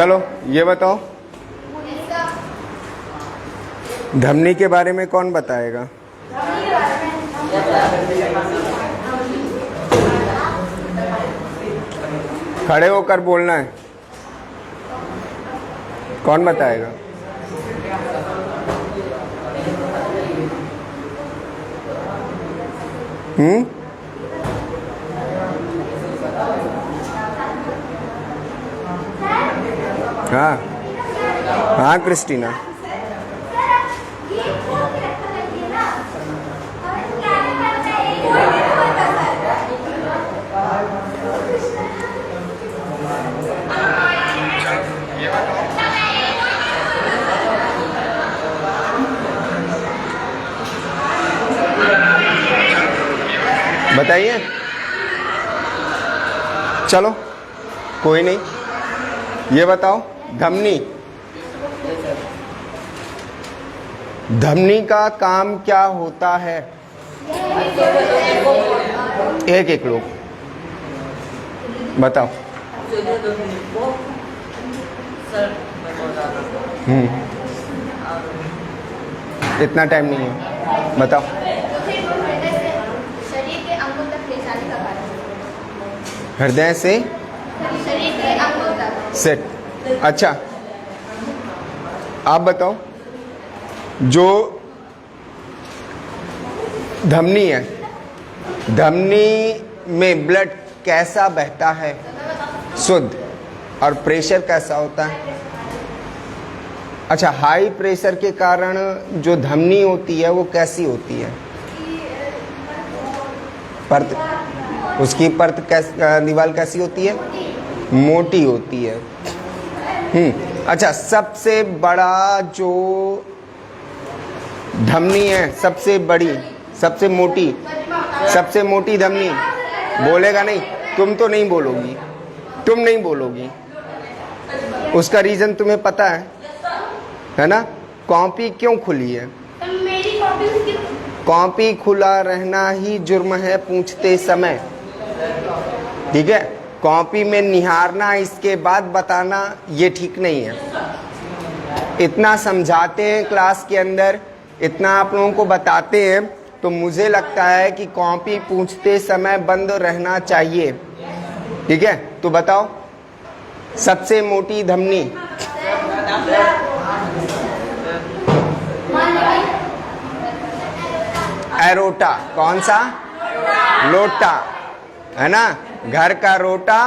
चलो ये बताओ, धमनी के बारे में कौन बताएगा? खड़े होकर बोलना है। कौन बताएगा? हाँ हाँ क्रिस्टीना, बताइए। चलो कोई नहीं, ये बताओ धमनी, धमनी का काम क्या होता है? एक एक लोग बताओ। इतना टाइम नहीं है, बताओ। हृदय से शरीर के अंगों तक सेट। अच्छा आप बताओ, जो धमनी है, धमनी में ब्लड कैसा बहता है? शुद्ध। और प्रेशर कैसा होता है? अच्छा, हाई प्रेशर के कारण जो धमनी होती है वो कैसी होती है? परत, उसकी परत दीवार कैसी होती है? मोटी होती है। अच्छा, सबसे बड़ा जो धमनी है, सबसे बड़ी, सबसे मोटी धमनी, बोलेगा नहीं? तुम तो नहीं बोलोगी, तुम नहीं बोलोगी। उसका रीजन तुम्हें पता है ना? कॉपी क्यों खुली है? मेरी कॉपी, कॉपी खुला रहना ही जुर्म है पूछते समय, ठीक है? कॉपी में निहारना इसके बाद बताना ये ठीक नहीं है। इतना समझाते हैं क्लास के अंदर, इतना आप लोगों को बताते हैं, तो मुझे लगता है कि कॉपी पूछते समय बंद रहना चाहिए, ठीक है? तो बताओ सबसे मोटी धमनी। एरोटा। कौन सा? लोटा, है ना? घर का रोटा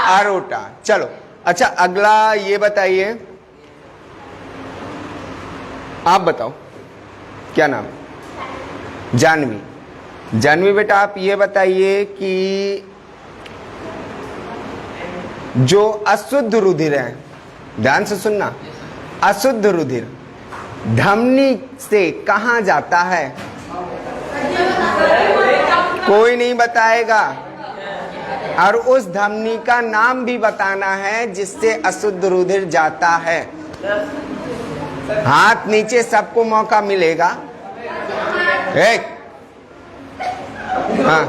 आरोटा। चलो अच्छा, अगला ये बताइए, आप बताओ क्या नाम? जानवी। जानवी बेटा आप ये बताइए कि जो अशुद्ध रुधिर है, ध्यान से सुनना, अशुद्ध रुधिर धमनी से कहां जाता है? कोई नहीं बताएगा। और उस धमनी का नाम भी बताना है जिससे अशुद्ध रुधिर जाता है। हाथ नीचे, सबको मौका मिलेगा। एक, हाँ,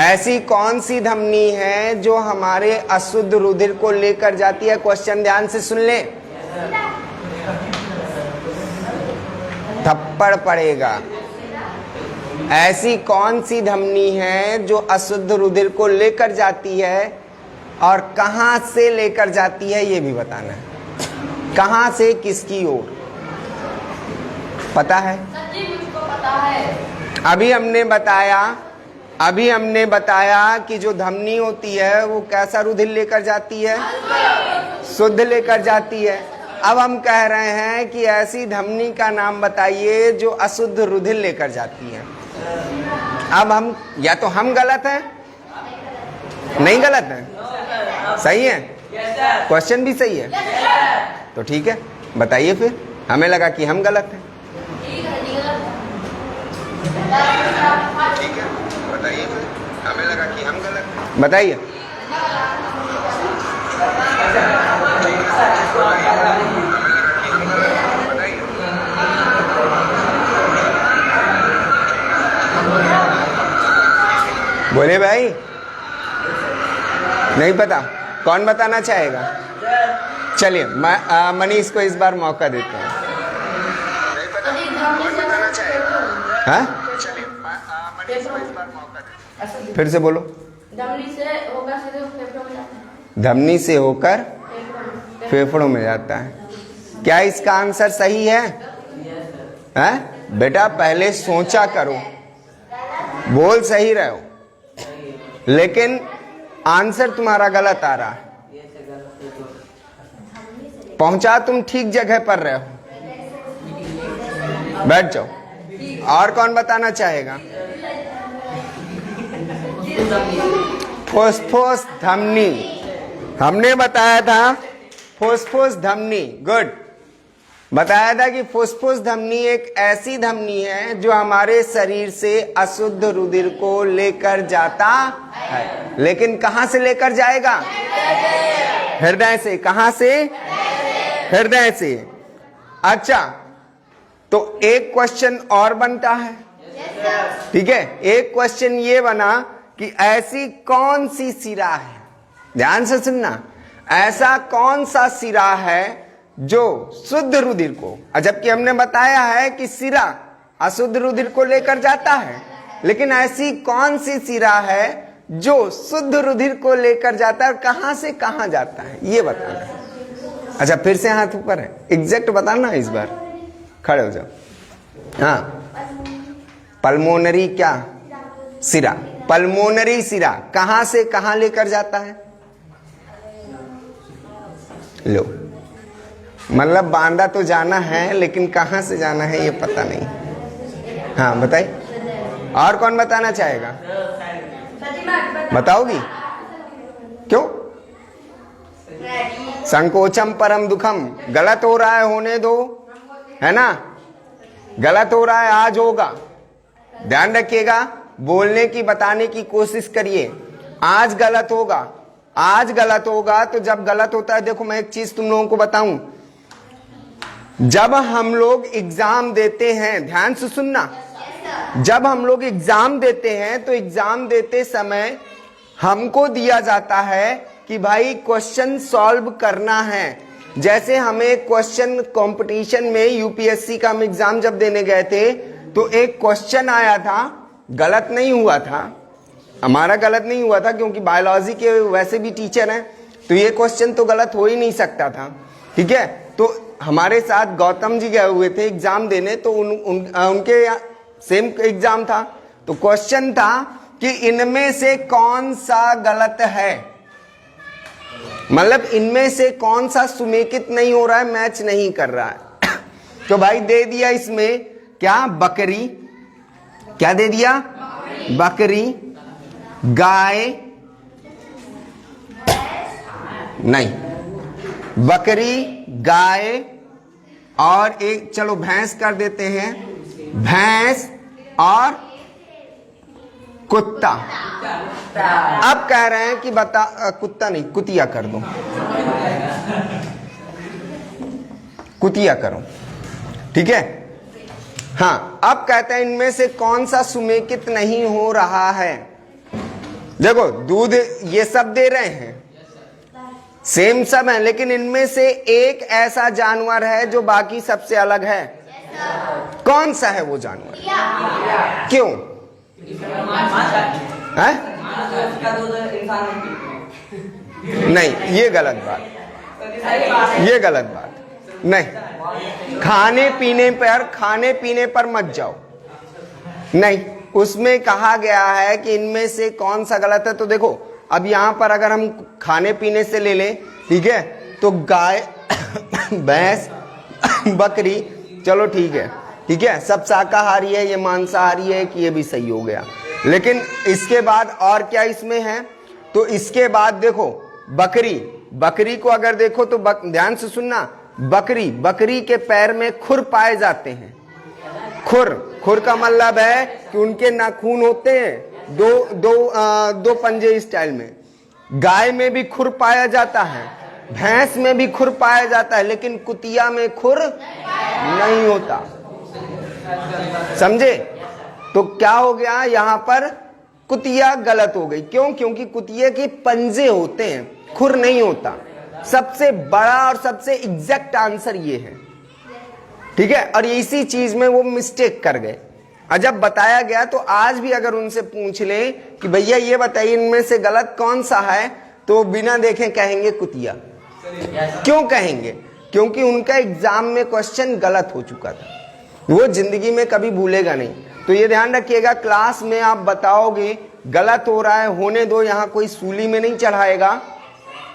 ऐसी कौन सी धमनी है जो हमारे अशुद्ध रुधिर को लेकर जाती है? क्वेश्चन ध्यान से सुन ले, थप्पड़ पड़ेगा। ऐसी कौन सी धमनी है जो अशुद्ध रुधिर को लेकर जाती है, और कहां से लेकर जाती है ये भी बताना है। कहां से, किसकी ओर? पता है? मुझको पता है। अभी हमने बताया कि जो धमनी होती है वो कैसा रुधिर लेकर जाती है? शुद्ध लेकर जाती है। अब हम कह रहे हैं कि ऐसी धमनी का नाम बताइए जो अशुद्ध रुधिर लेकर जाती है। अब हम, या तो हम गलत हैं, नहीं गलत है, सही है, क्वेश्चन भी सही है, तो ठीक है बताइए फिर। हमें लगा कि हम गलत हैं, ठीक है बताइए फिर। हमें लगा कि हम गलत हैं, बताइए। बोले भाई, नहीं पता? कौन बताना चाहेगा? चलिए मनीष को इस बार मौका देते हैं। कौन बताना चाहेगा? हाँ? चलिए मनीष को इस बार मौका देते हैं। फिर से बोलो। धमनी से होकर सीधे फेफड़ों में जाता है। धमनी से होकर फेफड़ों में जाता है। क्या इसका आंसर सही है? हैं? बेटा पहले सोचा करो, बोल सही रहे हो, लेकिन आंसर तुम्हारा गलत आ रहा है। पहुंचा तुम ठीक जगह पर रहे हो। बैठ जाओ। और कौन बताना चाहेगा? फुसफुस धमनी, हमने बताया था फुसफुस धमनी। गुड। बताया था कि फुसफुस धमनी एक ऐसी धमनी है जो हमारे शरीर से अशुद्ध रुधिर को लेकर जाता है। लेकिन कहां से लेकर जाएगा? हृदय से। कहां से? हृदय से। अच्छा, तो एक क्वेश्चन और बनता है। ठीक है, एक क्वेश्चन ये बना कि ऐसी कौन सी सिरा है, ध्यान से सुनना, ऐसा कौन सा सिरा है जो शुद्ध रुधिर को, जबकि हमने बताया है कि सिरा अशुद्ध रुधिर को लेकर जाता है, लेकिन ऐसी कौन सी सिरा है जो शुद्ध रुधिर को लेकर जाता है और कहां से कहां जाता है, ये बताना है। अच्छा, फिर से हाथ ऊपर है, एग्जैक्ट बताना इस बार। खड़े हो जाओ। हाँ, पल्मोनरी क्या सिरा, पल्मोनरी सिरा कहां से कहां लेकर जाता है? लो, मतलब बांदा तो जाना है, लेकिन कहां से जाना है ये पता नहीं। हाँ बताइए। और कौन बताना चाहेगा? बताओगी? क्यों? संकोचम परम दुखम। गलत हो रहा है, होने दो, है ना? गलत हो रहा है, आज होगा। ध्यान रखिएगा, बोलने की बताने की कोशिश करिए। आज गलत होगा, आज गलत होगा। तो जब गलत होता है, देखो मैं एक चीज तुम लोगों को बताऊं, जब हम लोग एग्जाम देते हैं, ध्यान से सुनना, जब हम लोग एग्जाम देते हैं तो एग्जाम देते समय हमको दिया जाता है कि भाई क्वेश्चन सॉल्व करना है। जैसे हमें क्वेश्चन कंपटीशन में यूपीएससी का हम एग्जाम जब देने गए थे तो एक क्वेश्चन आया था, गलत नहीं हुआ था, हमारा गलत नहीं हुआ था क्योंकि बायोलॉजी के वैसे भी टीचर हैं, तो ये क्वेश्चन तो गलत हो ही नहीं सकता था। ठीक है, तो हमारे साथ गौतम जी गए हुए थे एग्जाम देने, तो उनके सेम एग्जाम था, तो क्वेश्चन था कि इनमें से कौन सा गलत है, मतलब इनमें से कौन सा सुमेकित नहीं हो रहा है, मैच नहीं कर रहा है। तो भाई दे दिया इसमें क्या? बकरी। क्या दे दिया? बकरी, गाय नहीं, बकरी, गाय और एक, चलो भैंस कर देते हैं, भैंस और कुत्ता। अब कह रहे हैं कि बता, कुत्ता नहीं, कुतिया कर दो, कुतिया करो। ठीक है, हाँ। अब कहते हैं इनमें से कौन सा सुमेकित नहीं हो रहा है। देखो दूध ये सब दे रहे हैं, सेम सब है, लेकिन इनमें से एक ऐसा जानवर है जो बाकी सबसे अलग है। कौन सा है वो जानवर? क्यों है? नहीं, ये गलत बात, ये गलत बात नहीं। खाने पीने पर मत जाओ, नहीं, उसमें कहा गया है कि इनमें से कौन सा गलत है। तो देखो अब यहां पर अगर हम खाने पीने से ले लें, ठीक है, तो गाय, भैंस, बकरी, चलो ठीक है, ठीक है, सब शाकाहारी है, ये मांसाहारी है, कि ये भी सही हो गया। लेकिन इसके बाद और क्या इसमें है? तो इसके बाद देखो बकरी, बकरी को अगर देखो तो ध्यान से सुनना, बकरी के पैर में खुर पाए जाते हैं। खुर का मतलब है कि उनके नाखून होते हैं दो पंजे स्टाइल में। गाय में भी खुर पाया जाता है, भैंस में भी खुर पाया जाता है, लेकिन कुतिया में खुर नहीं होता। समझे? तो क्या हो गया यहां पर? कुतिया गलत हो गई। क्यों? क्योंकि कुतिया के पंजे होते हैं, खुर नहीं होता। सबसे बड़ा और सबसे एग्जैक्ट आंसर ये है, ठीक है। और इसी चीज में वो मिस्टेक कर गए। और जब बताया गया तो आज भी अगर उनसे पूछ ले कि भैया ये बताइए इनमें से गलत कौन सा है, तो बिना देखे कहेंगे कुतिया। क्यों कहेंगे? क्योंकि उनका एग्जाम में क्वेश्चन गलत हो चुका था, वो जिंदगी में कभी भूलेगा नहीं। तो ये ध्यान रखिएगा, क्लास में आप बताओगे गलत हो रहा है, होने दो, यहां कोई सूली में नहीं चढ़ाएगा,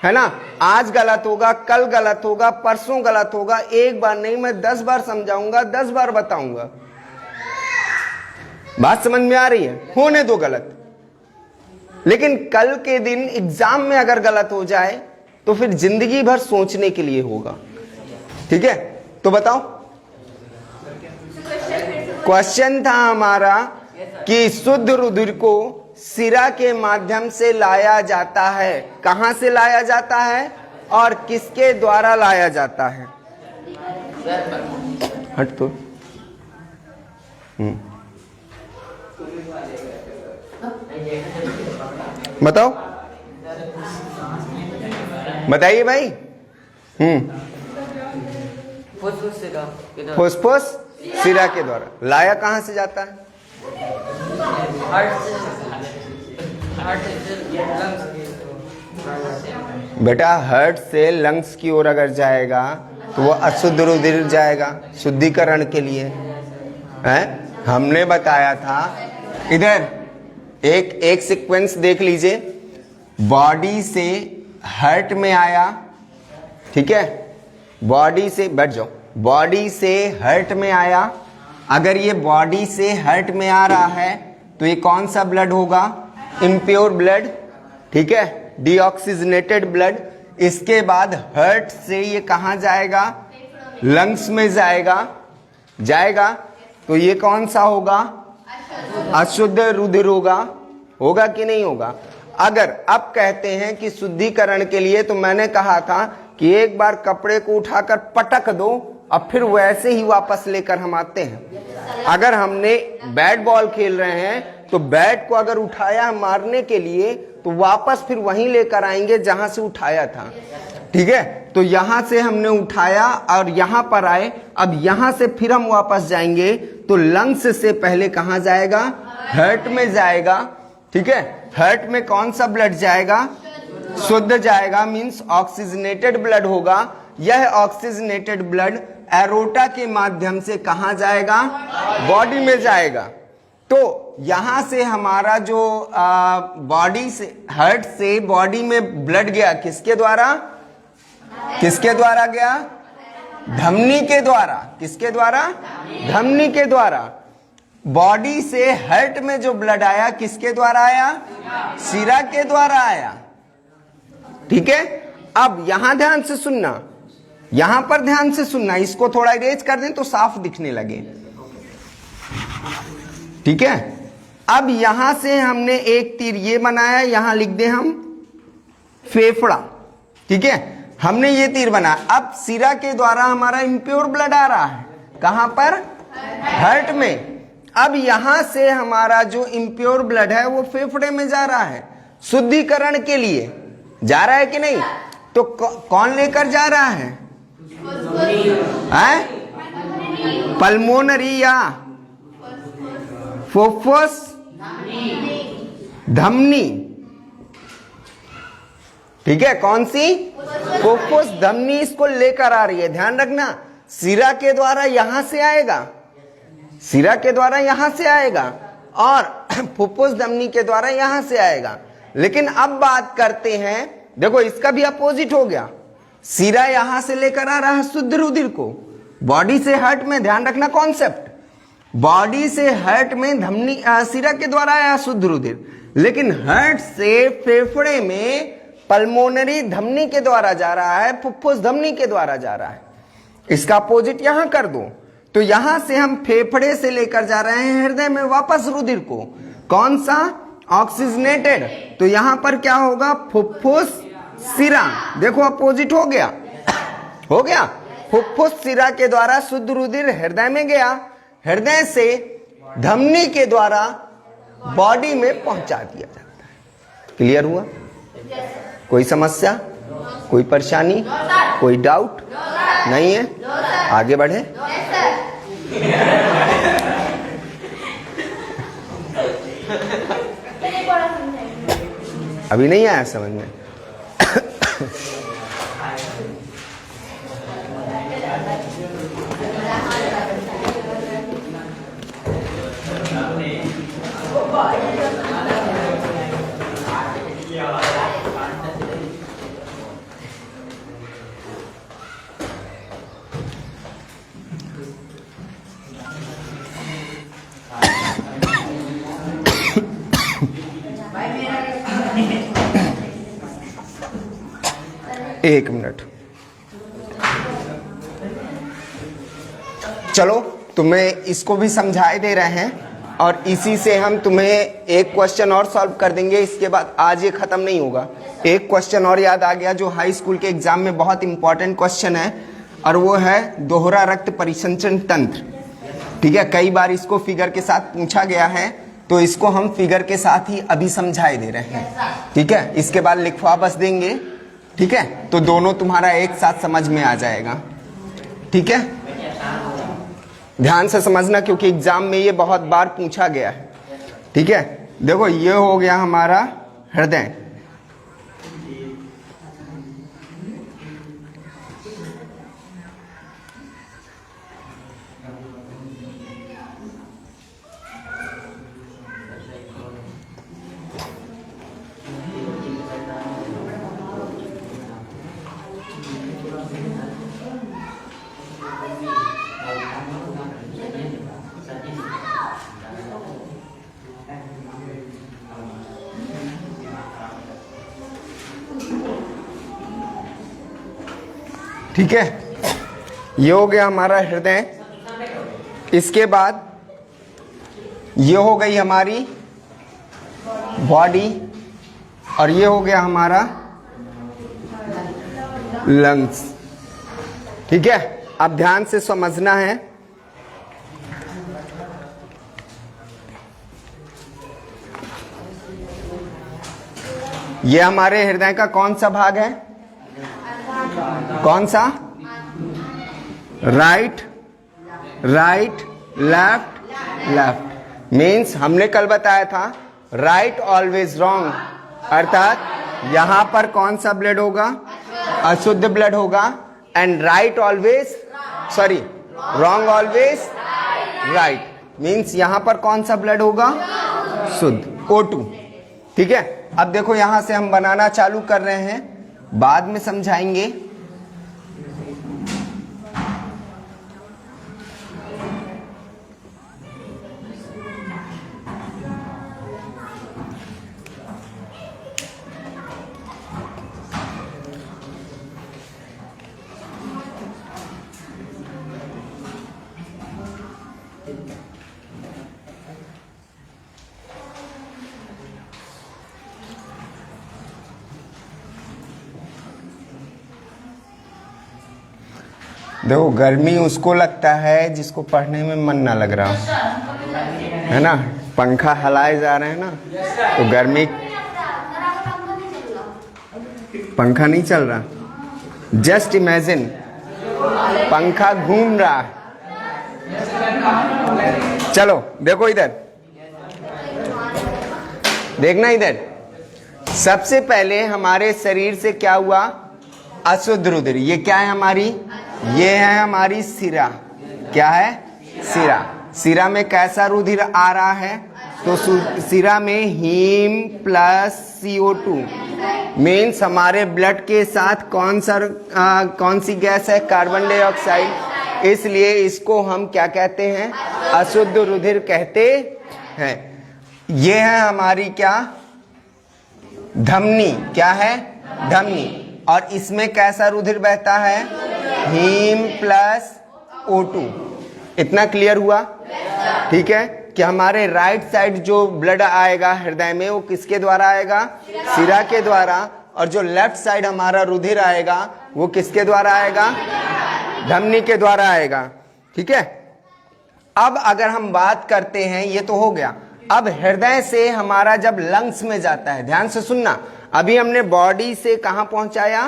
है ना। आज गलत होगा, कल गलत होगा, परसों गलत होगा, एक बार नहीं मैं 10 बार समझाऊंगा, 10 बार बताऊंगा। बात समझ में आ रही है? होने दो गलत, लेकिन कल के दिन एग्जाम में अगर गलत हो जाए तो फिर जिंदगी भर सोचने के लिए होगा, ठीक है। तो बताओ, क्वेश्चन था हमारा कि शुद्ध रुधिर को सिरा के माध्यम से लाया जाता है। कहां से लाया जाता है और किसके द्वारा लाया जाता है? हट तो बताओ, बताइए भाई। फुसफुस सिरा के द्वारा लाया कहां से जाता है? बेटा हार्ट से लंग्स की ओर अगर जाएगा तो वो अशुद्ध रुधिर जाएगा शुद्धिकरण के लिए, है। हमने बताया था, इधर एक सीक्वेंस देख लीजिए, बॉडी से हार्ट में आया, ठीक है। बॉडी से, बैठ जाओ, बॉडी से हार्ट में आया। अगर ये बॉडी से हार्ट में आ रहा है तो ये कौन सा ब्लड होगा? इम्प्योर ब्लड, ठीक है, डीऑक्सीजनेटेड ब्लड। इसके बाद हार्ट से ये कहां जाएगा? लंग्स में जाएगा। तो ये कौन सा होगा? अशुद्ध रुधिर होगा कि नहीं होगा? अगर अब कहते हैं कि शुद्धिकरण के लिए, तो मैंने कहा था कि एक बार कपड़े को उठाकर पटक दो और फिर वैसे ही वापस लेकर हम आते हैं। अगर हमने बैट बॉल खेल रहे हैं तो बैट को अगर उठाया मारने के लिए तो वापस फिर वहीं लेकर आएंगे जहां से उठाया था, ठीक है। तो यहां से हमने उठाया और यहां पर आए, अब यहां से फिर हम वापस जाएंगे तो लंग्स से पहले कहां जाएगा? हार्ट में जाएगा, ठीक है। हार्ट में कौन सा ब्लड जाएगा? शुद्ध जाएगा, मींस ऑक्सीजनेटेड ब्लड होगा। यह ऑक्सीजनेटेड ब्लड एरोटा के माध्यम से कहां जाएगा? बॉडी में जाएगा। तो यहां से हमारा जो बॉडी से, हार्ट से बॉडी में ब्लड गया, किसके द्वारा? किसके द्वारा गया? धमनी के द्वारा। किसके द्वारा? धमनी के द्वारा। बॉडी से हार्ट में जो ब्लड आया किसके द्वारा आया? सिरा के द्वारा आया, ठीक है। अब यहां ध्यान से सुनना, यहां पर ध्यान से सुनना, इसको थोड़ा इरेज कर दें तो साफ दिखने लगे, ठीक है। अब यहां से हमने एक तीर ये बनाया, यहां लिख दे हम फेफड़ा, ठीक है। हमने ये तीर बनाया। अब सिरा के द्वारा हमारा इम्प्योर ब्लड आ रहा है, कहां पर? हार्ट में। अब यहां से हमारा जो इम्प्योर ब्लड है वो फेफड़े में जा रहा है, शुद्धिकरण के लिए जा रहा है कि नहीं? तो कौन लेकर जा रहा है? पल्मोनरी या फुफ्फुस धमनी, ठीक है। कौन सी? फुफ्फुस धमनी इसको लेकर आ रही है। ध्यान रखना, सिरा के द्वारा यहां से आएगा, सिरा के द्वारा यहां से आएगा और फुफ्फुस धमनी के द्वारा यहां से आएगा। लेकिन अब बात करते हैं, देखो इसका भी अपोजिट हो गया। सिरा यहां से लेकर आ रहा है शुद्ध रुधिर को बॉडी से हार्ट में। ध्यान रखना कॉन्सेप्ट, बॉडी से हार्ट में धमनी सिरा के द्वारा आया शुद्ध रुधिर, लेकिन हार्ट से फेफड़े में पल्मोनरी धमनी के द्वारा जा रहा है, फुफ्फुस धमनी के द्वारा जा रहा है। इसका अपोजिट यहां कर दो, तो यहां से हम फेफड़े से लेकर जा रहे हैं हृदय में वापस रुधिर को, कौन सा? ऑक्सीजनेटेड। तो यहां पर क्या होगा? फुफ्फुस सिरा। देखो अपोजिट हो गया, हो गया। फुफ्फुस सिरा के द्वारा शुद्ध रुधिर हृदय में गया, हृदय से धमनी के द्वारा बॉडी में पहुंचा दिया जाता है। क्लियर हुआ? कोई समस्या, कोई परेशानी, कोई डाउट नहीं है? आगे बढ़े। अभी नहीं आया समझ में? एक मिनट, चलो तुम्हें इसको भी समझाए दे रहे हैं और इसी से हम तुम्हें एक क्वेश्चन और सॉल्व कर देंगे। इसके बाद आज ये खत्म नहीं होगा। एक क्वेश्चन और याद आ गया जो हाई स्कूल के एग्जाम में बहुत इंपॉर्टेंट क्वेश्चन है और वो है दोहरा रक्त परिसंचरण तंत्र। ठीक है, कई बार इसको फिगर के साथ पूछा गया है तो इसको हम फिगर के साथ ही अभी समझाए दे रहे हैं। ठीक है, इसके बाद लिखवा बस देंगे। ठीक है, तो दोनों तुम्हारा एक साथ समझ में आ जाएगा। ठीक है, ध्यान से समझना क्योंकि एग्जाम में ये बहुत बार पूछा गया है। ठीक है, देखो ये हो गया हमारा हृदय। ठीक है, ये हो गया हमारा हृदय। इसके बाद ये हो गई हमारी बॉडी और ये हो गया हमारा लंग्स। ठीक है, अब ध्यान से समझना है। ये हमारे हृदय का कौन सा भाग है? कौन सा? Right, right, left, left. Means हमने कल बताया था राइट ऑलवेज रॉन्ग, अर्थात यहां पर कौन सा ब्लड होगा? अशुद्ध ब्लड होगा। And right always, sorry, wrong always right. Means यहां पर कौन सा ब्लड होगा? शुद्ध, O2। ठीक है, अब देखो यहां से हम बनाना चालू कर रहे हैं, बाद में समझाएंगे। देखो गर्मी उसको लगता है जिसको पढ़ने में मन ना लग रहा है ना। पंखा हलाए जा रहे हैं ना, तो गर्मी, पंखा नहीं चल रहा। जस्ट इमेजिन पंखा घूम रहा है। चलो देखो इधर, देखना इधर। सबसे पहले हमारे शरीर से क्या हुआ? अशुद्ध रुधिर। ये क्या है हमारी? ये है हमारी सिरा। क्या है? सिरा। सिरा में कैसा रुधिर आ रहा है? तो सिरा में हीम प्लस CO2 मीन्स हमारे ब्लड के साथ कौन सी गैस है? Carbon dioxide. इसलिए इसको हम क्या कहते हैं? अशुद्ध रुधिर कहते हैं। ये है हमारी क्या? धमनी। क्या है? धमनी। और इसमें कैसा रुधिर बहता है? Heme plus O2। इतना क्लियर हुआ? ठीक है, कि हमारे राइट साइड जो ब्लड आएगा हृदय में वो किसके द्वारा आएगा? सिरा के द्वारा। और जो लेफ्ट साइड हमारा रुधिर आएगा वो किसके द्वारा आएगा? धमनी के द्वारा आएगा। ठीक है, अब अगर हम बात करते हैं, ये तो हो गया। अब हृदय से हमारा जब लंग्स में जाता है, ध्यान से सुनना, अभी हमने बॉडी से कहां पहुंचाया,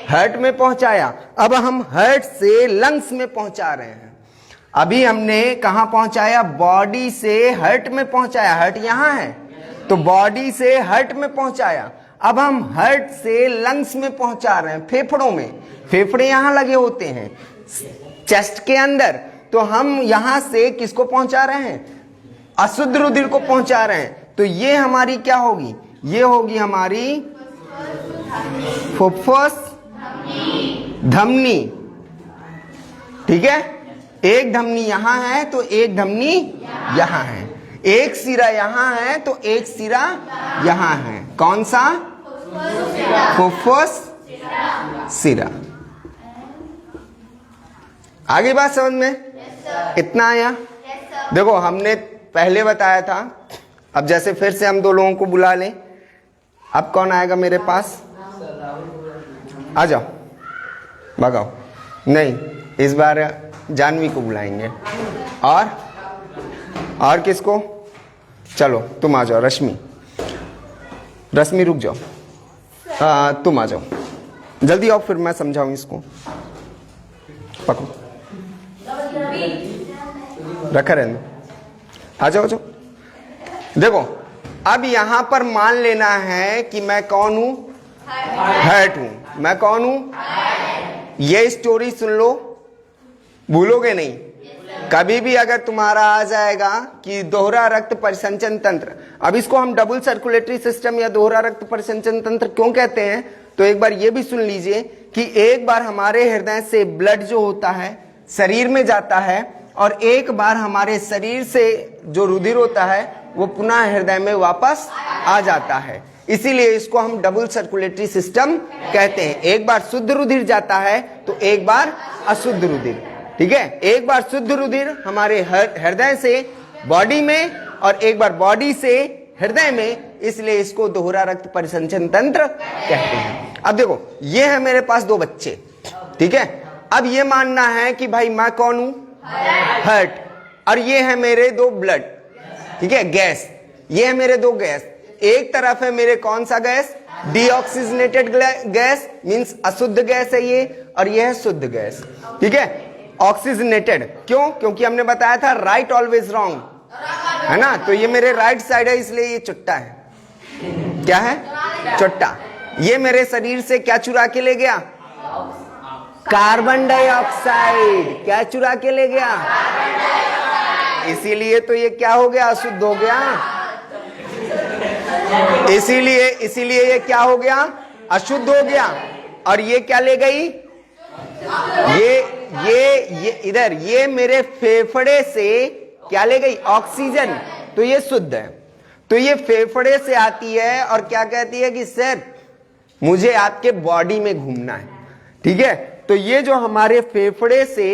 हार्ट में पहुंचाया, अब हम हार्ट से लंग्स में पहुंचा रहे हैं। अभी हमने कहां पहुंचाया, बॉडी से हार्ट में पहुंचाया, हार्ट यहां है तो बॉडी से हार्ट में पहुंचाया। अब हम हार्ट से लंग्स में पहुंचा रहे हैं, फेफड़ों में, फेफड़े यहां लगे होते हैं चेस्ट के अंदर, तो हम यहां से किसको पहुंचा रहे हैं, अशुद्ध रुधिर को पहुंचा रहे हैं। तो ये हमारी क्या होगी, ये होगी हमारी फुफ्फुस धमनी, ठीक है। एक धमनी यहां है तो एक धमनी यहां है, एक सिरा यहां है तो एक सिरा यहां है। कौन सा, फुफ्फुस सिरा। आगे बात समझ में, इतना आया। देखो हमने पहले बताया था, अब जैसे फिर से हम दो लोगों को बुला लें। अब कौन आएगा मेरे पास, आ जाओ, भगाओ, नहीं इस बार जानवी को बुलाएंगे। और किसको, चलो तुम आ जाओ, रश्मि, रश्मि रुक जाओ, तुम आ जाओ, जल्दी आओ, फिर मैं समझाऊं इसको। पकड़ो, रखा रहने, आ जाओ, जाओ। देखो अब यहां पर मान लेना है कि मैं कौन हूं, हार्ट हूं। मैं कौन हूं, ये स्टोरी सुन लो, भूलोगे नहीं कभी भी। अगर तुम्हारा आ जाएगा कि दोहरा रक्त परिसंचन तंत्र, अब इसको हम डबल सर्कुलेटरी सिस्टम या दोहरा रक्त परिसंचन तंत्र क्यों कहते हैं, तो एक बार ये भी सुन लीजिए कि एक बार हमारे हृदय से ब्लड जो होता है शरीर में जाता है, और एक बार हमारे शरीर से जो रुधिर होता है वो पुनः हृदय में वापस आ जाता है। इसीलिए इसको हम डबल सर्कुलेटरी सिस्टम कहते हैं। एक बार शुद्ध रुधिर जाता है तो एक बार अशुद्ध रुधिर, ठीक है। एक बार शुद्ध रुधिर हमारे हृदय से बॉडी में और एक बार बॉडी से हृदय में, इसलिए इसको दोहरा रक्त परिसंचन तंत्र कहते हैं। अब देखो ये है मेरे पास दो बच्चे, ठीक है। अब ये मानना है कि भाई मैं कौन हूं, हार्ट, और ये है मेरे दो ब्लड, ठीक है, गैस, ये है मेरे दो गैस। एक तरफ है मेरे कौन सा गैस, डीऑक्सीजनेटेड गैस, मींस अशुद्ध गैस है ये, और ये है शुद्ध गैस, ठीक है। ऑक्सीजनेटेड क्यों, क्योंकि हमने बताया था राइट ऑलवेज रॉन्ग, है ना, तो ये मेरे राइट साइड है, इसलिए ये चुट्टा है। क्या है, चुट्टा। ये मेरे शरीर से क्या चुरा के ले गया, कार्बन डाइऑक्साइड। क्या चुरा के ले गया, इसीलिए तो ये क्या हो गया, अशुद्ध हो गया। इसीलिए ये क्या हो गया, अशुद्ध हो गया। और ये क्या ले गई, ये इधर, ये मेरे फेफड़े से क्या ले गई, ऑक्सीजन, तो ये शुद्ध है। तो ये फेफड़े से आती है और क्या कहती है कि सर मुझे आपके बॉडी में घूमना है, ठीक है। तो ये जो हमारे फेफड़े से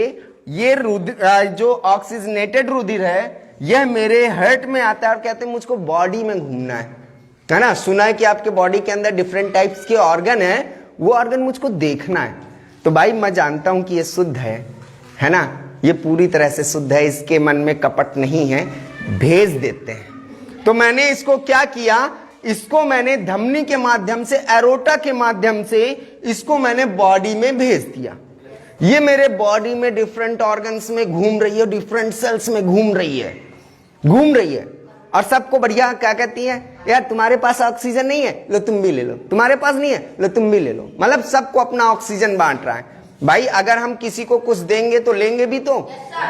ये रुधिर, जो ऑक्सीजनेटेड रुधिर है, यह मेरे हार्ट में आता है और कहते हैं मुझको बॉडी में घूमना है ना। सुना है कि आपके बॉडी के अंदर डिफरेंट टाइप्स के ऑर्गन है, वो ऑर्गन मुझको देखना है। तो भाई मैं जानता हूं कि ये शुद्ध है ना, ये पूरी तरह से शुद्ध है, इसके मन में कपट नहीं है, भेज देते हैं। तो मैंने इसको क्या किया, इसको मैंने धमनी के माध्यम से, एरोटा के माध्यम से इसको मैंने बॉडी में भेज दिया। ये मेरे बॉडी में डिफरेंट ऑर्गन्स में घूम रही है, डिफरेंट सेल्स में घूम रही है, और सबको बढ़िया क्या कहती है, यार तुम्हारे पास ऑक्सीजन नहीं है, लो तुम भी ले लो, तुम्हारे पास नहीं है, लो तुम भी ले लो। मतलब सबको अपना ऑक्सीजन बांट रहा है। भाई अगर हम किसी को कुछ देंगे तो लेंगे भी तो,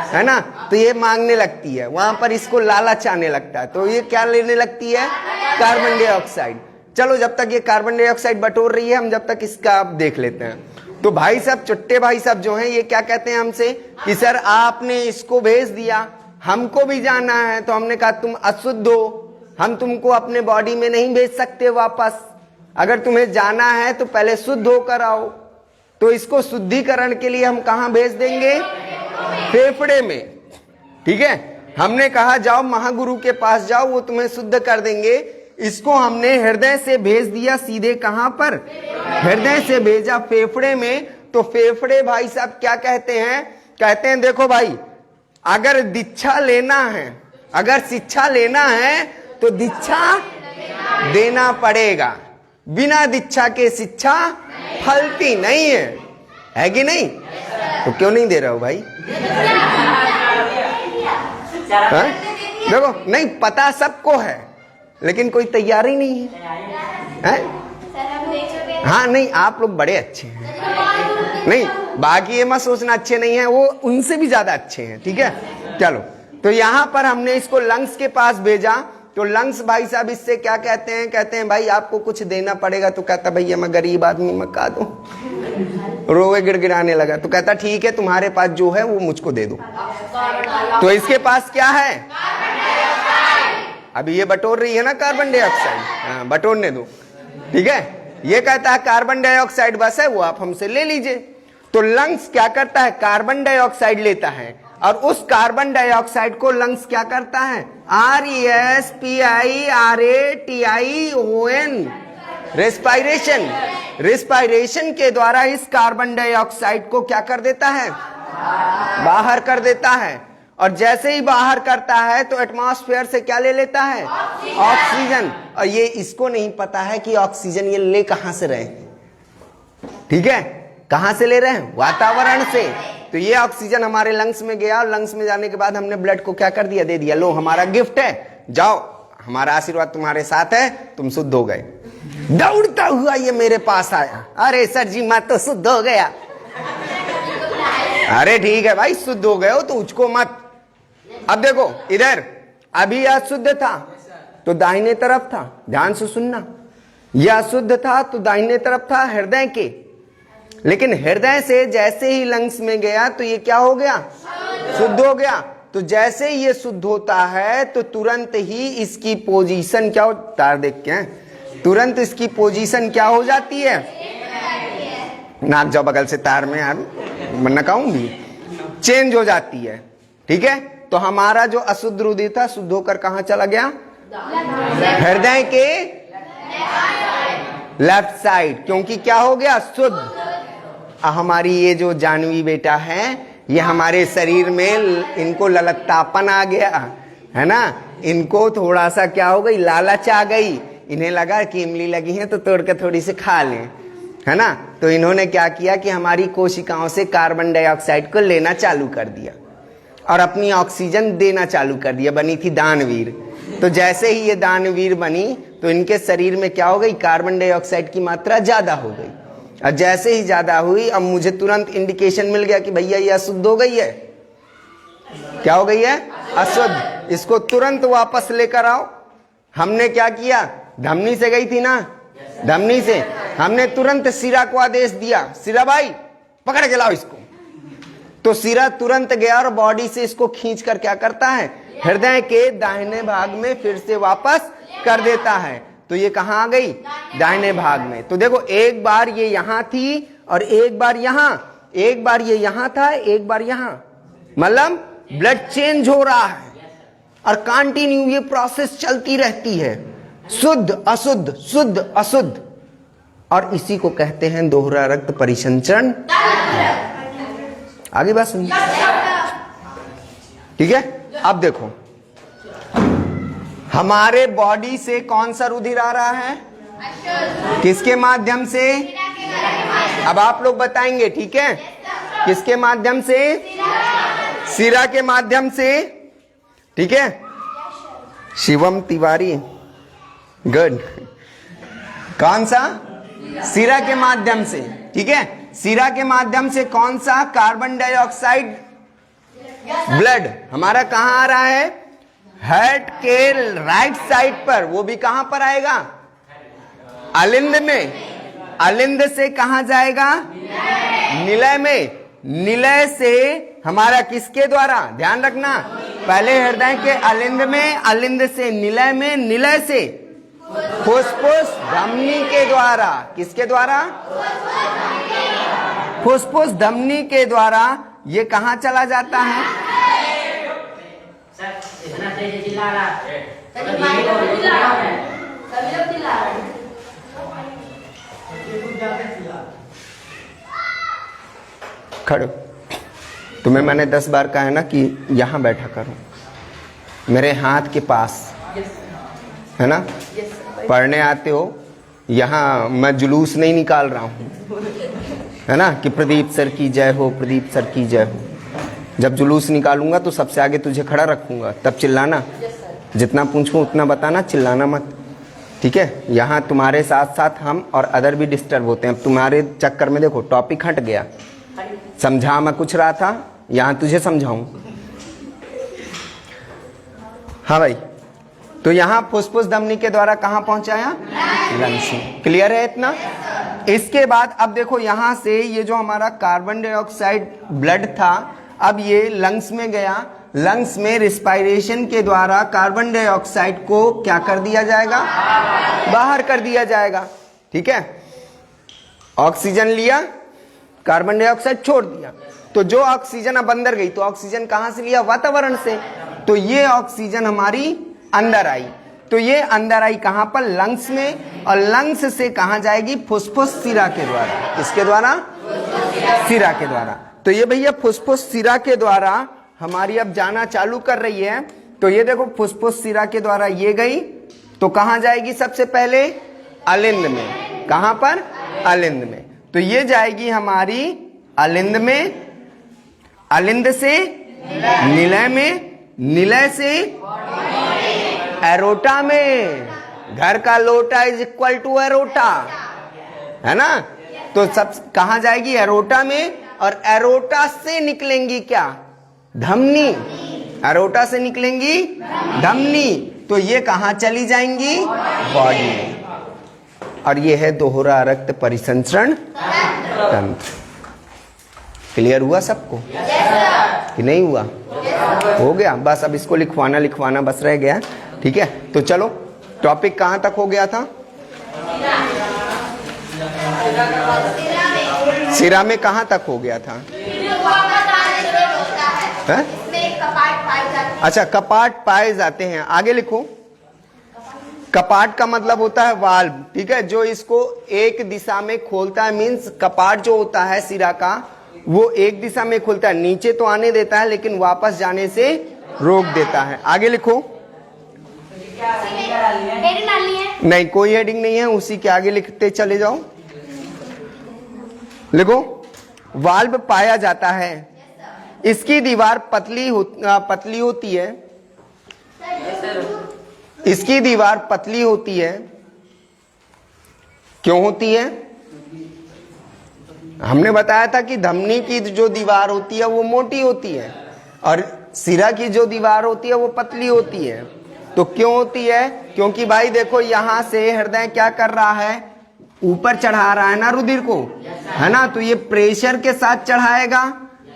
है ना, तो ये मांगने लगती है, वहां पर इसको लालच आने लगता है, तो ये क्या लेने लगती है, कार्बन डाइऑक्साइड। चलो जब तक ये कार्बन डाइऑक्साइड बटोर रही है, हम जब तक इसका आप देख लेते हैं। तो भाई साहब, चुट्टे भाई साहब जो हैं, ये क्या कहते हैं हमसे कि सर आपने इसको भेज दिया, हमको भी जाना है। तो हमने कहा तुम अशुद्ध हो, हम तुमको अपने बॉडी में नहीं भेज सकते वापस। अगर तुम्हें जाना है तो पहले शुद्ध होकर आओ। तो इसको शुद्धिकरण के लिए हम कहां भेज देंगे, फेफड़े में, ठीक है। हमने कहा जाओ महागुरु के पास जाओ, वो तुम्हें शुद्ध कर देंगे। इसको हमने हृदय से भेज दिया सीधे कहां पर, हृदय से भेजा फेफड़े में। तो फेफड़े भाई साहब क्या कहते हैं, कहते हैं देखो भाई, अगर दीक्षा लेना है, अगर शिक्षा लेना है तो दीक्षा देना पड़ेगा। बिना दीक्षा के शिक्षा फलती नहीं है कि नहीं? तो क्यों नहीं दे रहे हो भाई? हाँ? देखो, नहीं पता सबको है लेकिन कोई तैयारी नहीं है। हाँ नहीं, आप लोग बड़े अच्छे हैं। नहीं, बाकी ये मत सोचना अच्छे नहीं है, वो उनसे भी ज्यादा अच्छे हैं। ठीक है, चलो। तो यहां पर हमने इसको लंग्स के पास भेजा, तो लंग्स भाई साहब इससे क्या कहते हैं? कहते हैं भाई आपको कुछ देना पड़ेगा। तो कहता भैया मैं गरीब आदमी, मैं का दूं? रोए गिड़गिड़ाने लगा। तो कहता ठीक है, तुम्हारे पास जो है वो मुझको दे दो। तो इसके पास क्या है? अभी ये बटोर रही है ना कार्बन डाइऑक्साइड, हाँ बटोरने दो। ठीक है, ये कहता है कार्बन डाइऑक्साइड बस है, वो आप हमसे ले लीजिए। तो लंग्स क्या करता है? कार्बन डाइऑक्साइड लेता है और उस कार्बन डाइऑक्साइड को लंग्स क्या करता है? RESPIRATION, respiration. रेस्पायरेशन के द्वारा इस कार्बन डाइऑक्साइड को क्या कर देता है? बाहर कर देता है। और जैसे ही बाहर करता है तो एटमॉस्फेयर से क्या ले लेता है? ऑक्सीजन। और ये इसको नहीं पता है कि ऑक्सीजन ये ले कहां से रहे। ठीक है, कहां से ले रहे हैं? वातावरण से। तो ये ऑक्सीजन हमारे लंग्स में गया और लंग्स में जाने के बाद हमने ब्लड को क्या कर दिया? दे दिया, लो हमारा गिफ्ट है, जाओ हमारा आशीर्वाद तुम्हारे साथ है, तुम शुद्ध हो गए। दौड़ता हुआ ये मेरे पास आया, अरे सर जी मैं तो शुद्ध हो गया। अरे ठीक है भाई, शुद्ध हो गए हो तो उचको मत। अब देखो इधर, अभी यह शुद्ध था तो दाहिने तरफ था, ध्यान से सुनना, यह शुद्ध था तो दाहिने तरफ था हृदय के, लेकिन हृदय से जैसे ही लंग्स में गया तो ये क्या हो गया? शुद्ध हो गया। तो जैसे ही ये शुद्ध होता है तो तुरंत ही इसकी पोजीशन क्या हो? तार देख के, तुरंत इसकी पोजीशन क्या हो जाती है? नाक जाओ बगल से तार में यार, मैं कहूंगी, चेंज हो जाती है। ठीक है, तो हमारा जो अशुद्ध रुधिर था शुद्ध होकर कहां चला गया? हृदय के लेफ्ट साइड, क्योंकि क्या हो गया? शुद्ध। हमारी ये जो जानवी बेटा है, ये हमारे शरीर में इनको ललकतापन आ गया है ना, इनको थोड़ा सा क्या हो गई? लालच आ गई। इन्हें लगा कि इमली लगी है तो तोड़ के थोड़ी सी खा लें, है ना। तो इन्होंने क्या किया कि हमारी कोशिकाओं से कार्बन डाइऑक्साइड को लेना चालू कर दिया और अपनी ऑक्सीजन देना चालू कर दिया। बनी थी दानवीर। तो जैसे ही ये दानवीर बनी तो इनके शरीर में क्या हो गई? कार्बन डाइऑक्साइड की मात्रा ज्यादा हो गई। और जैसे ही ज्यादा हुई, अब मुझे तुरंत इंडिकेशन मिल गया कि भैया ये अशुद्ध हो गई है। क्या हो गई है? अशुद्ध। इसको तुरंत वापस लेकर आओ। हमने क्या किया? धमनी से गई थी ना, धमनी से हमने तुरंत सिरा को आदेश दिया, सिरा भाई पकड़ के लाओ इसको। तो सिरा तुरंत गया और बॉडी से इसको खींच कर क्या करता है? हृदय के दाहिने भाग में फिर से वापस कर देता है। तो ये कहां आ गई? दाहिने भाग में। तो देखो, एक बार ये यहां थी और एक बार यहां, एक बार ये यहां था, एक बार यहां, मतलब ब्लड चेंज हो रहा है और कंटिन्यू ये प्रोसेस चलती रहती है, शुद्ध अशुद्ध, शुद्ध अशुद्ध। और इसी को कहते हैं दोहरा रक्त परिसंचरण। आगे बात सुनिए, ठीक है। अब देखो, हमारे बॉडी से कौन सा रुधिर आ रहा है? किसके माध्यम से? अब आप लोग बताएंगे, ठीक है। किसके माध्यम से? सिरा के माध्यम से, ठीक है। शिवम तिवारी, गुड। कौन सा? सिरा के माध्यम से, ठीक है। सिरा के माध्यम से कौन सा? कार्बन डाइऑक्साइड ब्लड हमारा कहां आ रहा है? हार्ट के राइट साइड पर। वो भी कहां पर आएगा? अलिंद में। अलिंद से कहां जाएगा? निलय में। निलय से हमारा किसके द्वारा? ध्यान रखना, पहले हृदय के अलिंद में, अलिंद से निलय में, निलय से फुसफुस धमनी के द्वारा। किसके द्वारा? फुसफुस धमनी के द्वारा ये कहां चला जाता है? खड़ो। तुम्हें मैंने 10 बार कहा है ना कि यहां बैठा करो, मेरे हाथ के पास। है ना? Yes sir. पढ़ने आते हो, यहाँ मैं जुलूस नहीं निकाल रहा हूँ, है ना, कि प्रदीप सर की जय हो, प्रदीप सर की जय हो। जब जुलूस निकालूंगा तो सबसे आगे तुझे खड़ा रखूंगा, तब चिल्लाना, यस सर। जितना पूछूं उतना बताना, चिल्लाना मत, ठीक है? यहाँ तुम्हारे साथ साथ हम और अदर भी डिस्टर्ब होते हैं। अब तुम्हारे चक्कर में देखो टॉपिक हट गया, समझा मैं कुछ रहा था, यहाँ तुझे समझाऊं। हाँ भाई, तो यहाँ फुसफुस धमनी के द्वारा कहाँ पहुंचाया? लंग्स में। क्लियर है इतना? इसके बाद अब देखो यहाँ से ये जो हमारा कार्बन डाइऑक्साइड ब्लड था, अब ये लंग्स में गया। लंग्स में रिस्पायरेशन के द्वारा कार्बन डाइऑक्साइड को क्या कर दिया जाएगा? बाहर कर दिया जाएगा, ठीक है? ऑक्सीजन लिया, कार्बन डाइऑक्साइड छोड़ दिया, तो जो ऑक्सीजन अब अंदर गई, तो ऑक्सीजन कहां से लिया? वातावरण से। तो ये ऑक्सीजन हमारी अंदर आई, तो ये अंदर आई कहां पर? लंग्स में। और लंग्स से कहां जाएगी? फुसफुस सिरा के द्वारा। किसके द्वारा? सिरा के द्वारा। तो ये भैया फुसफुस सिरा के द्वारा हमारी अब जाना चालू कर रही है। तो ये देखो फुसफुस सिरा के द्वारा ये गई, तो कहां जाएगी? सबसे पहले अलिंद में। कहां पर? अलिंद में। तो ये जाएगी हमारी अलिंद में, अलिंद से निलय में, निलय से एरोटा में। घर का लोटा इज इक्वल टू एरोटा, है ना? तो सब कहां जाएगी? एरोटा में। और एरोटा से निकलेंगी क्या? धमनी। एरोटा से निकलेंगी धमनी। तो ये कहां चली जाएंगी? बॉडी में। और ये है दोहरा रक्त परिसंचरण तंत्र। क्लियर हुआ सबको कि नहीं हुआ? हो गया। बस अब इसको लिखवाना बस रह गया, ठीक है? तो चलो, टॉपिक कहां तक हो गया था? सिरा में कहां तक हो गया था? है? अच्छा, कपाट पाए जाते हैं। आगे लिखो। कपाट का मतलब होता है वाल्व, ठीक है? जो इसको एक दिशा में खोलता है, मीन्स कपाट जो होता है सिरा का, वो एक दिशा में खुलता है, नीचे तो आने देता है लेकिन वापस जाने से रोक देता है। आगे लिखो। हेडिंग डालनी है? नहीं, कोई हेडिंग नहीं है, उसी के आगे लिखते चले जाओ। लिखो, वाल्व पाया जाता है, इसकी दीवार पतली होती है, इसकी दीवार पतली होती है। क्यों होती है? हमने बताया था कि धमनी की जो दीवार होती है वो मोटी होती है और सिरा की जो दीवार होती है वो पतली होती है। तो क्यों होती है? क्योंकि भाई देखो, यहां से हृदय क्या कर रहा है? ऊपर चढ़ा रहा है ना रुधिर को, है ना? तो ये प्रेशर के साथ चढ़ाएगा,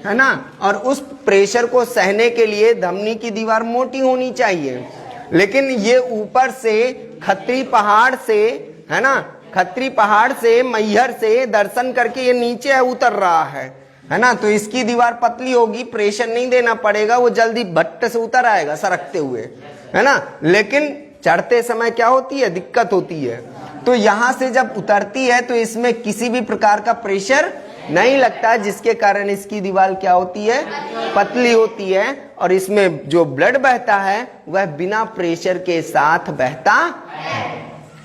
है ना? और उस प्रेशर को सहने के लिए धमनी की दीवार मोटी होनी चाहिए। लेकिन ये ऊपर से खत्री पहाड़ से, है ना, खत्री पहाड़ से, मैहर से दर्शन करके ये नीचे उतर रहा है ना? तो इसकी दीवार पतली होगी, प्रेशर नहीं देना पड़ेगा, वो जल्दी भट्ट से उतर आएगा सरकते हुए, है ना? लेकिन चढ़ते समय क्या होती है? दिक्कत होती है। तो यहां से जब उतरती है तो इसमें किसी भी प्रकार का प्रेशर नहीं लगता, जिसके कारण इसकी दीवार क्या होती है? पतली होती है। और इसमें जो ब्लड बहता है वह बिना प्रेशर के साथ बहता है।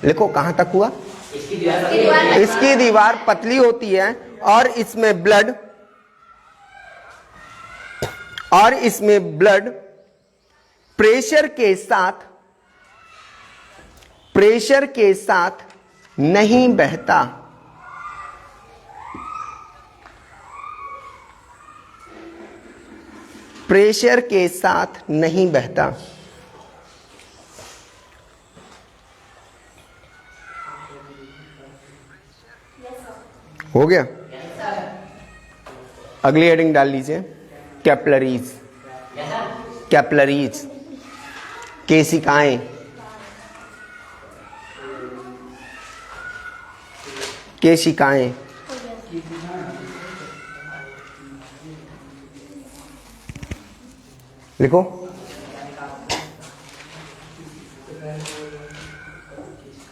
लिखो, कहां तक हुआ? इसकी दीवार पतली होती है और इसमें ब्लड प्रेशर के साथ नहीं बहता। प्रेशर के साथ नहीं बहता। हो गया? अगली हेडिंग डाल लीजिए, कैपिलरीज। कैपिलरीज केशिकाएं। केशिकाएं लिखो।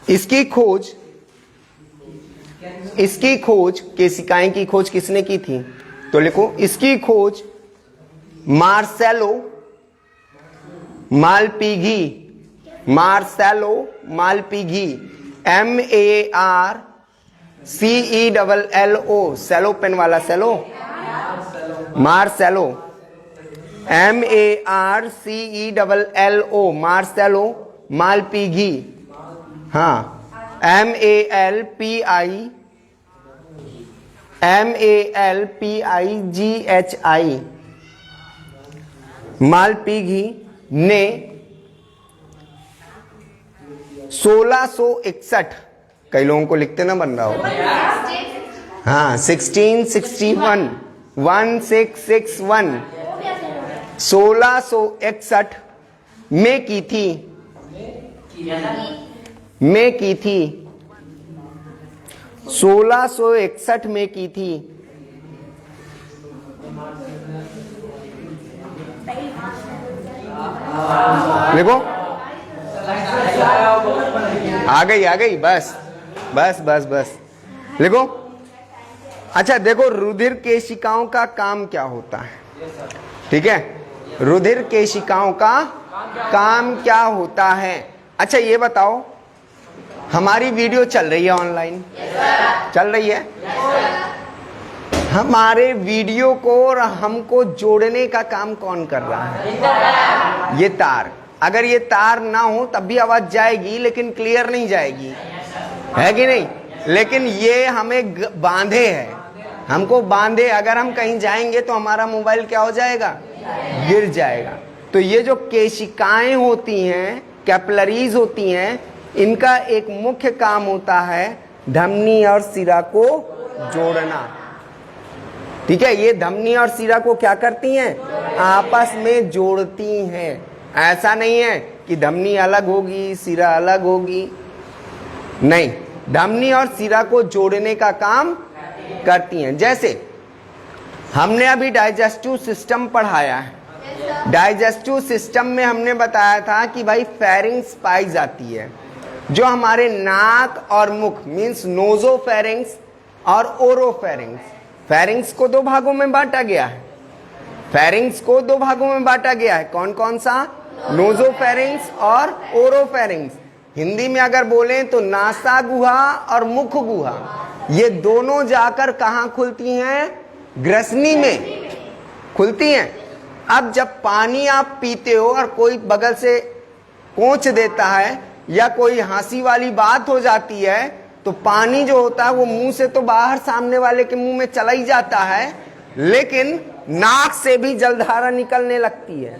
इसकी खोज केशिकाएं की खोज किसने की थी? तो लिखो, इसकी खोज Marcelo मालपिघी Marcelo मालपीघी, MARCELLO, cello pen वाला सेलो, मार्सेलो, MARCELLO, मार्सेलो मालपीघी, हाँ MALPIGHI, मालपीघी ने 1661, कई लोगों को लिखते ना बन रहा हो, हाँ 1661, 1661, 1661 में की थी, में की थी, 1661 में की थी। देखो आ गई, बस बस बस बस देखो। अच्छा देखो, रुधिर केशिकाओं का काम क्या होता है, ठीक है, रुधिर केशिकाओं का काम क्या होता है। अच्छा ये बताओ, हमारी वीडियो चल रही है ऑनलाइन, चल रही है, हमारे वीडियो को और हमको जोड़ने का काम कौन कर रहा है, ये तार। अगर ये तार ना हो तब भी आवाज जाएगी, लेकिन क्लियर नहीं जाएगी, है कि नहीं। लेकिन ये हमें बांधे है, हमको बांधे, अगर हम कहीं जाएंगे तो हमारा मोबाइल क्या हो जाएगा, गिर जाएगा। तो ये जो केशिकाएं होती हैं, कैपिलरीज होती हैं, इनका एक मुख्य काम होता है धमनी और सिरा को जोड़ना, ठीक है। ये धमनी और सिरा को क्या करती हैं, आपस में जोड़ती हैं। ऐसा नहीं है कि धमनी अलग होगी सिरा अलग होगी, नहीं, धमनी और सिरा को जोड़ने का काम करती हैं। जैसे हमने अभी डाइजेस्टिव सिस्टम पढ़ाया है, डाइजेस्टिव सिस्टम में हमने बताया था कि भाई फेरिंग्स पाई जाती है, जो हमारे नाक और मुख, मीन्स नोजोफेरिंग्स और ओरोफेरिंग्स। फेरिंग्स को दो भागों में बांटा गया है, फेरिंग्स को दो भागों में बांटा गया है, कौन कौन सा, नोजोफेरिंग्स और ओरोफेरिंग्स। हिंदी में अगर बोलें तो नासा गुहा और मुख गुहा, ये दोनों जाकर कहाँ खुलती हैं, ग्रसनी में खुलती हैं। अब जब पानी आप पीते हो और कोई बगल से पोंछ देता है या कोई हंसी वाली बात हो जाती है, तो पानी जो होता है वो मुंह से तो बाहर सामने वाले के मुंह में चला ही जाता है, लेकिन नाक से भी जलधारा निकलने लगती है।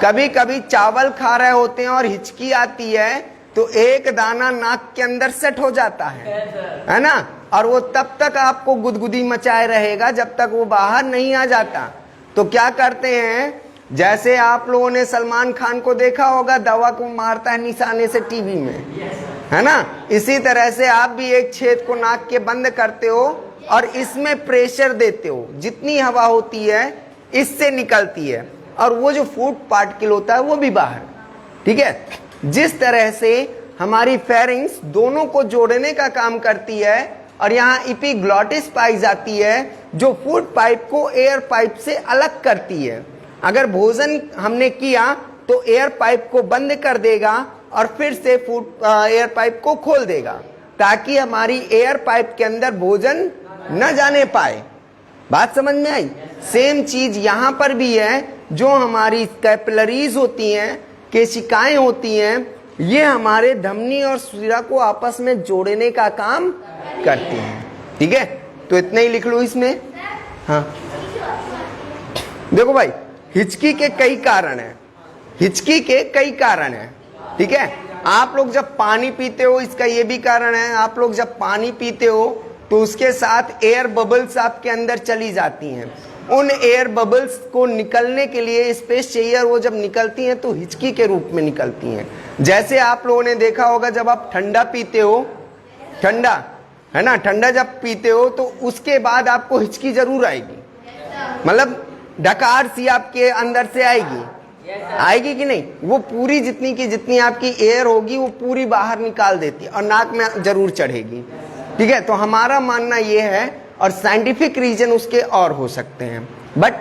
कभी कभी चावल खा रहे होते हैं और हिचकी आती है, तो एक दाना नाक के अंदर सेट हो जाता है ना, और वो तब तक आपको गुदगुदी मचाए रहेगा जब तक वो बाहर नहीं आ जाता। तो क्या करते हैं, जैसे आप लोगों ने सलमान खान को देखा होगा, दवा को मारता है निशाने से टीवी में, है ना, इसी तरह से आप भी एक छेद को नाक के बंद करते हो और इसमें प्रेशर देते हो, जितनी हवा होती है इससे निकलती है, और वो जो फूड पार्टिकल होता है वो भी बाहर, ठीक है। जिस तरह से हमारी फेरिंग्स दोनों को जोड़ने का काम करती है, और यहाँ एपिग्लॉटिस पाई जाती है, जो फूड पाइप को एयर पाइप से अलग करती है। अगर भोजन हमने किया तो एयर पाइप को बंद कर देगा और फिर से फूड एयर पाइप को खोल देगा, ताकि हमारी एयर पाइप के अंदर भोजन न जाने पाए। बात समझ में आई। सेम चीज यहाँ पर भी है, जो हमारी कैपिलरीज होती हैं, केशिकाएं होती हैं, ये हमारे धमनी और सिरा को आपस में जोड़ने का काम करती हैं, ठीक है। तो इतना ही लिख लो इसमें। हाँ देखो भाई, हिचकी के कई कारण हैं, हिचकी के कई कारण हैं, ठीक है। आप लोग जब पानी पीते हो, इसका ये भी कारण है, आप लोग जब पानी पीते हो तो उसके साथ एयर बबल्स आपके अंदर चली जाती हैं। उन एयर बबल्स को निकलने के लिए स्पेस चाहिए, और वो जब निकलती हैं तो हिचकी के रूप में निकलती हैं। जैसे आप लोगों ने देखा होगा, जब आप ठंडा पीते हो, ठंडा है ना, ठंडा जब पीते हो तो उसके बाद आपको हिचकी जरूर आएगी, मतलब डकार सी आपके अंदर से आएगी, आएगी कि नहीं। वो पूरी जितनी की जितनी आपकी एयर होगी वो पूरी बाहर निकाल देती है, और नाक में जरूर चढ़ेगी, ठीक है। तो हमारा मानना ये है, और साइंटिफिक रीजन उसके और हो सकते हैं, बट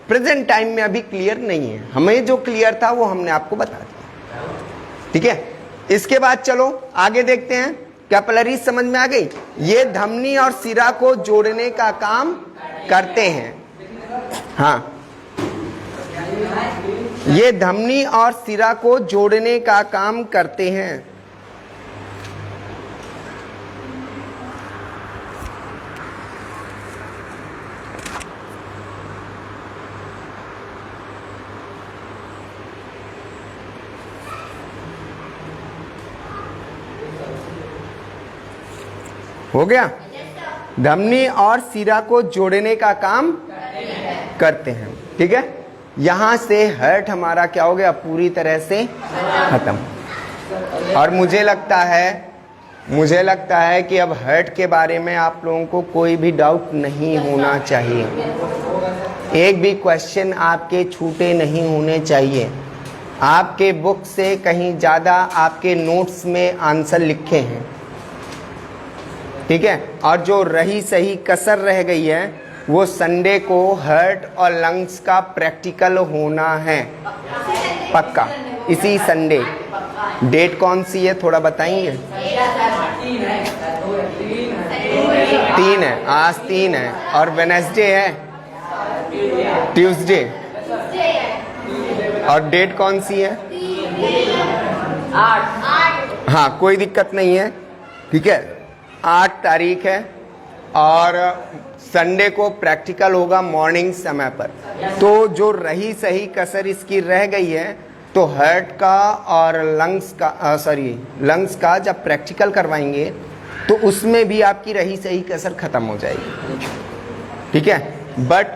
प्रेजेंट टाइम में अभी क्लियर नहीं है। हमें जो क्लियर था वो हमने आपको बता दिया। ठीक है, इसके बाद चलो आगे देखते हैं। कैपिलरी समझ में आ गई? ये धमनी और सिरा को जोड़ने का काम करते हैं। हाँ, ये धमनी और सिरा को जोड़ने का काम करते हैं। हो गया? धमनी और सिरा को जोड़ने का काम करते हैं। ठीक है, यहां से हर्ट हमारा क्या हो गया? पूरी तरह से खत्म। और मुझे लगता है कि अब हर्ट के बारे में आप लोगों को कोई भी डाउट नहीं होना चाहिए। एक भी क्वेश्चन आपके छूटे नहीं होने चाहिए। आपके बुक से कहीं ज्यादा आपके नोट्स में आंसर लिखे हैं। ठीक है, और जो रही सही कसर रह गई है वो संडे को हार्ट और लंग्स का प्रैक्टिकल होना है, पक्का इसी संडे। डेट कौन सी है थोड़ा बताएंगे? 3 है, आज 3 है, और वेडनेसडे है, ट्यूसडे, और डेट कौन सी है? 8। हाँ, कोई दिक्कत नहीं है। ठीक है, 8 तारीख है और संडे को प्रैक्टिकल होगा मॉर्निंग समय पर। तो जो रही सही कसर इसकी रह गई है, तो हार्ट का और लंग्स का जब प्रैक्टिकल करवाएंगे तो उसमें भी आपकी रही सही कसर खत्म हो जाएगी। ठीक है, बट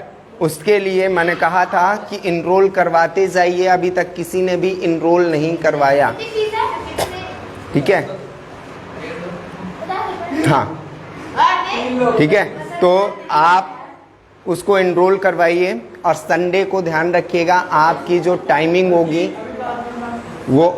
उसके लिए मैंने कहा था कि इनरोल करवाते जाइए। अभी तक किसी ने भी इनरोल नहीं करवाया। ठीक है, हाँ, ठीक है, तो आप उसको एनरोल करवाइए। और संडे को ध्यान रखिएगा, आपकी जो टाइमिंग होगी वो